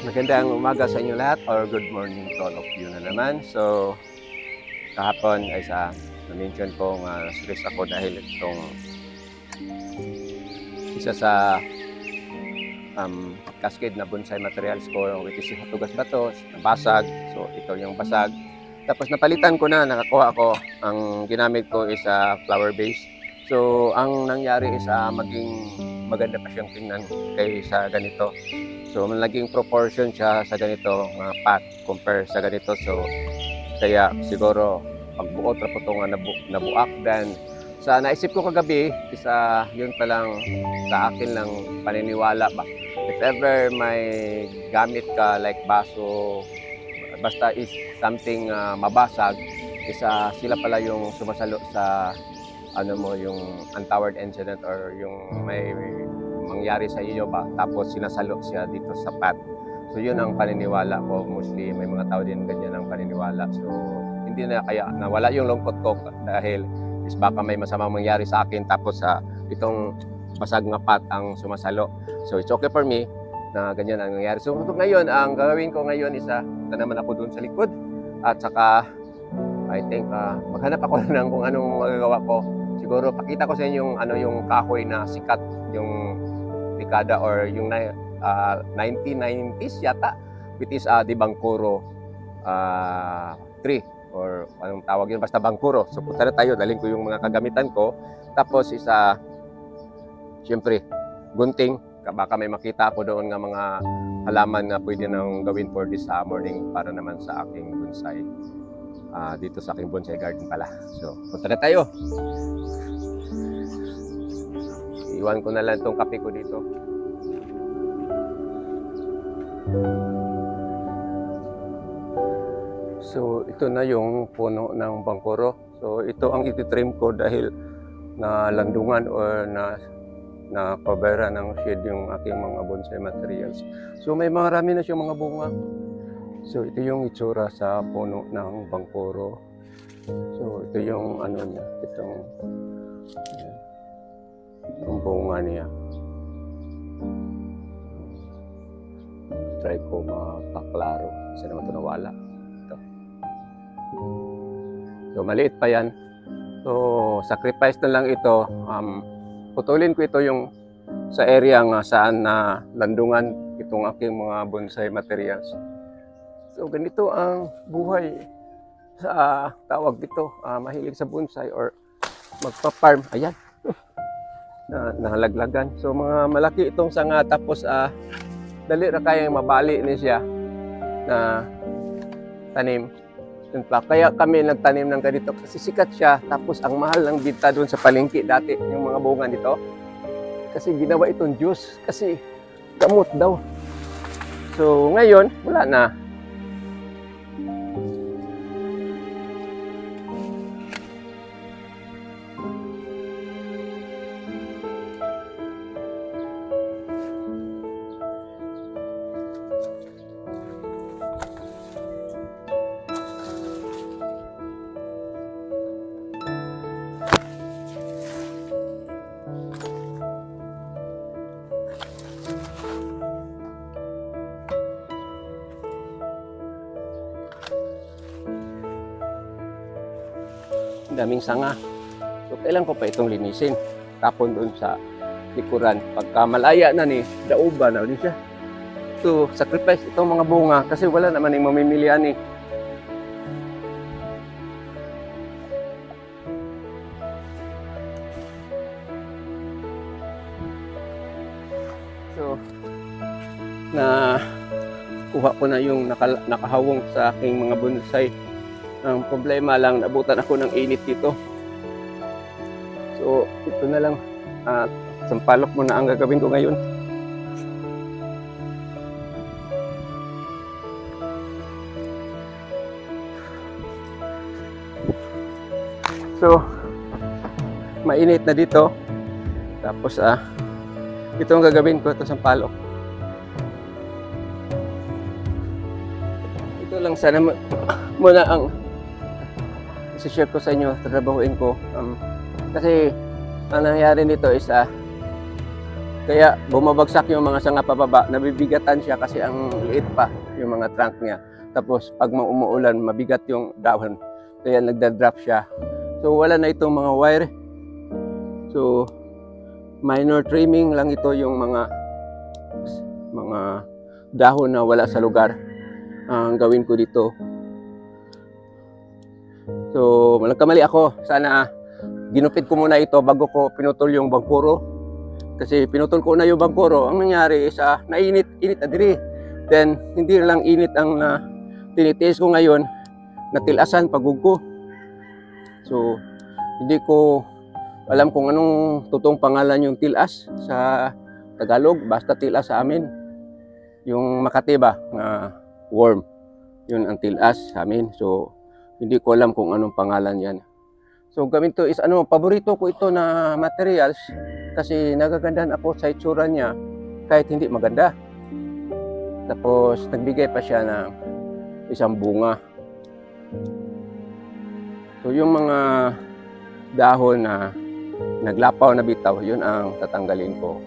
Magandang umaga sa inyo lahat or good morning to all of you na naman. So, kahapon ay na-mention ko nga stress ako dahil itong isa sa cascade na bonsai materials ko, which is hatugas bato, nabasag. So, ito yung basag. Tapos napalitan ko na, nakakuha ko. Ang ginamit ko is flower base. So, ang nangyari is maging maganda pa siyang tingnan kaysa ganito. So, naging proportion siya sa ganito, mga pot, compare sa ganito. So, kaya siguro, pagbuot na po ito nga nabuak. Then, sa naisip ko kagabi, isa yun pa lang sa akin lang paniniwala ba. If ever may gamit ka like baso, basta is something mabasag, isa sila pala yung sumasalo sa yung untoward incident or yung may mangyari sa iyo ba, tapos sinasalo siya dito sa pot. So yun ang paniniwala ko. Mostly may mga tao din ganyan ang paniniwala. So hindi na kaya nawala yung lungkot ko dahil is baka may masamang mangyari sa akin tapos itong basag nga pot ang sumasalo. So it's okay for me na ganyan ang nangyari. So ngayon, ang gagawin ko ngayon is naman ako doon sa likod at saka I think maghanap ako ng kung anong magagawa ko. Siguro pakita ko sa inyo yung kahoy na sikat yung dekada or yung 1990s yata, which is the Bangkuro tree or anong tawag yun, basta Bangkuro. So punta na tayo, daling ko yung mga kagamitan ko. Tapos siyempre gunting, baka may makita ako doon nga mga halaman na pwede nang gawin for this morning para naman sa aking bonsai. Dito sa aking bonsai garden pala. So punta na tayo. Iwan ko na lang itong kape ko dito. So ito na yung puno ng Bangkuro. So ito ang ititrim ko dahil na landungan or na pabera ng shade yung aking mga bonsai materials. So may marami na siyang mga bunga. So ito yung itsura sa puno ng Bangkuro. So ito yung niya, itong bunga niya. Try ko mapaklaro. Kasi naman ito nawala. Ito. So maliit pa yan. So sacrifice na lang ito. Putulin ko ito yung sa area nga saan na landungan itong aking mga bonsai materials. So ganito ang buhay sa tawag dito, mahilig sa bonsai or magpa-farm. Ayan, nahalaglagan. So mga malaki itong sanga, tapos dali na kayang mabali ni siya na tanim. Kaya kami nagtanim ng ganito kasi sikat siya, tapos ang mahal ng binta doon sa palengke dati yung mga bunga nito. Kasi ginawa itong juice kasi gamot daw. So ngayon wala na. Daming sanga. So kailan ko pa itong linisin. Tapon doon sa likuran. Pagka malaya na ni, dauba na ulit siya. So, sacrifice itong mga bunga kasi wala naman yung mamimilian eh. So, na kuha ko na yung nakahawong sa aking mga bonsai. Ang problema lang, nabutan ako ng init dito. So, ito na lang. Sampalok mo na ang gagawin ko ngayon. So, mainit na dito. Tapos, ito ang gagawin ko, ito sampalok. Ito lang sana muna ang isi-share ko sa inyo, trabahuin ko. Kasi ang nangyari nito is kaya bumabagsak yung mga sanga pababa, nabibigatan siya kasi ang liit pa yung mga trunk niya. Tapos pag umuulan, mabigat yung dahon. Kaya nagda-drop siya. So wala na itong mga wire. So minor trimming lang ito, yung mga dahon na wala sa lugar ang gawin ko dito. So nagkamali ako, sana ginupit ko muna ito bago ko pinutol yung bangkuro. Kasi pinutol ko na yung bangkuro, ang nangyari is nainit na diri. Then hindi lang init ang tinitiis ko ngayon, natilasan pagugko. So hindi ko alam kung anong totoong pangalan yung tilas sa Tagalog, basta tilas sa amin. Yung Makati ba na worm, yun ang tilas sa amin. So hindi ko alam kung anong pangalan yan. So gamit to is paborito ko ito na materials kasi nagagandahan ako sa itsura niya kahit hindi maganda. Tapos nagbigay pa siya ng isang bunga. So yung mga dahon na naglapaw na bitaw, yun ang tatanggalin ko.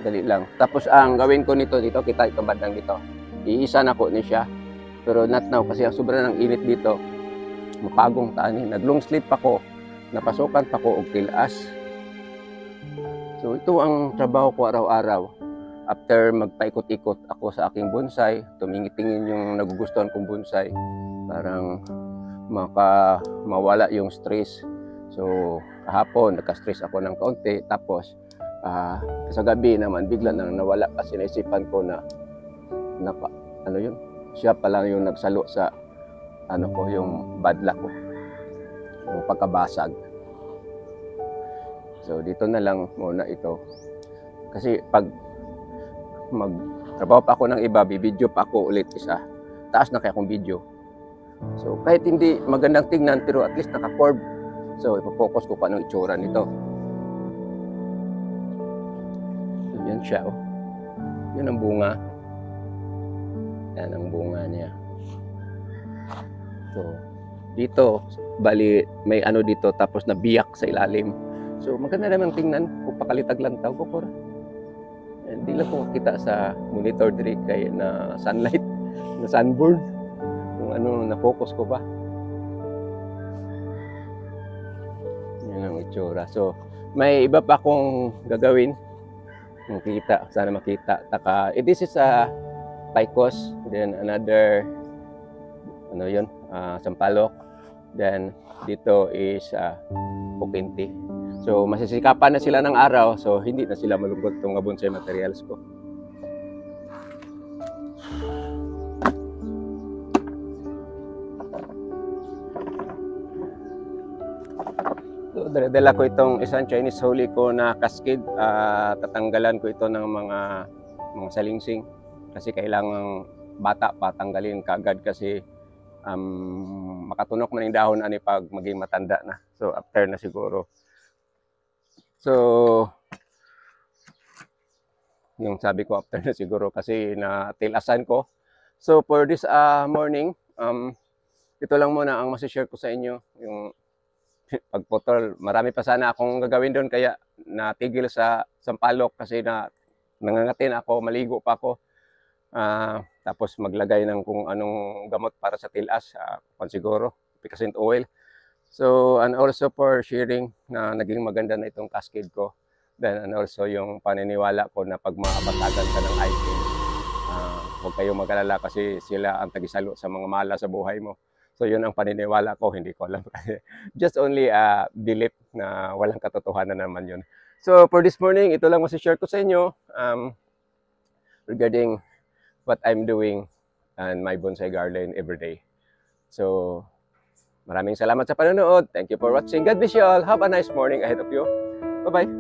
Dali lang. Tapos ang gawin ko nito dito, kita itong bandang dito. Iisa na ko ni siya. Pero not now kasi ang sobra ng init dito. Mapagong tani. Nag-long sleep ako. Napasukan pa ko og tilas. So ito ang trabaho ko araw-araw. After magpaikot-ikot ako sa aking bonsai, tumingin-tingin yung nagugustuhan kong bonsai. Parang mawala yung stress. So kahapon nagka-stress ako ng kaunti. Tapos sa gabi naman bigla nang nawala kasi naisipan ko na yun, siya pa lang yung nagsalo sa yung bad luck ko, yung pagkabasag. So dito na lang muna ito. Kasi pag magtrabaho pa ako ng iba, bibidyo pa ako ulit isa. Taas na kaya akong video. So kahit hindi magandang tingnan, pero at least naka-curve. So ipopokus ko pa anong itsura nito. So, yan siya, oh. Yan ang bunga. Yan ang bunga niya. So, dito, bali, may dito, tapos nabiyak sa ilalim. So, maganda naman tingnan kung pakalitag lang tao ko. Hindi lang ko makita sa monitor diri kay na sunlight, na sunburn. Kung na-focus ko ba. Yan ang itsura. So, may iba pa akong gagawin. Makita, sana makita. This is a Picos, then another sampalok, then dito is Pukinti. So masisikapan na sila ng araw, so hindi na sila malungkot itong bonsai materials ko. So dala ko itong isang Chinese holy ko na cascade. Tatanggalan ko ito ng mga salingsing kasi kailangan bata pa tanggalin kaagad kasi makatunok man yung dahon pag maging matanda na. So after na siguro. So yung sabi ko after na siguro kasi natilasan ko. So for this morning, ito lang muna ang masishare ko sa inyo, yung pagputol. Marami pa sana akong gagawin doon kaya natigil sa sampalok kasi nangangatin ako, maligo pa ako. Tapos maglagay ng kung anong gamot para sa tilas, siguro, picassent oil. So, and also for sharing na naging maganda na itong cascade ko. Then, and also yung paniniwala ko na pag makapatagan ka ng item, huwag kayong mag-alala kasi sila ang tagisalo sa mga mahala sa buhay mo. So, yun ang paniniwala ko. Hindi ko alam kasi just only belief na walang katotohanan naman yun. So, for this morning, ito lang masishare ko sa inyo regarding what I'm doing and my bonsai garden every day. So, maraming salamat sa panonood. Thank you for watching. God bless you all. Have a nice morning ahead of you. Bye-bye.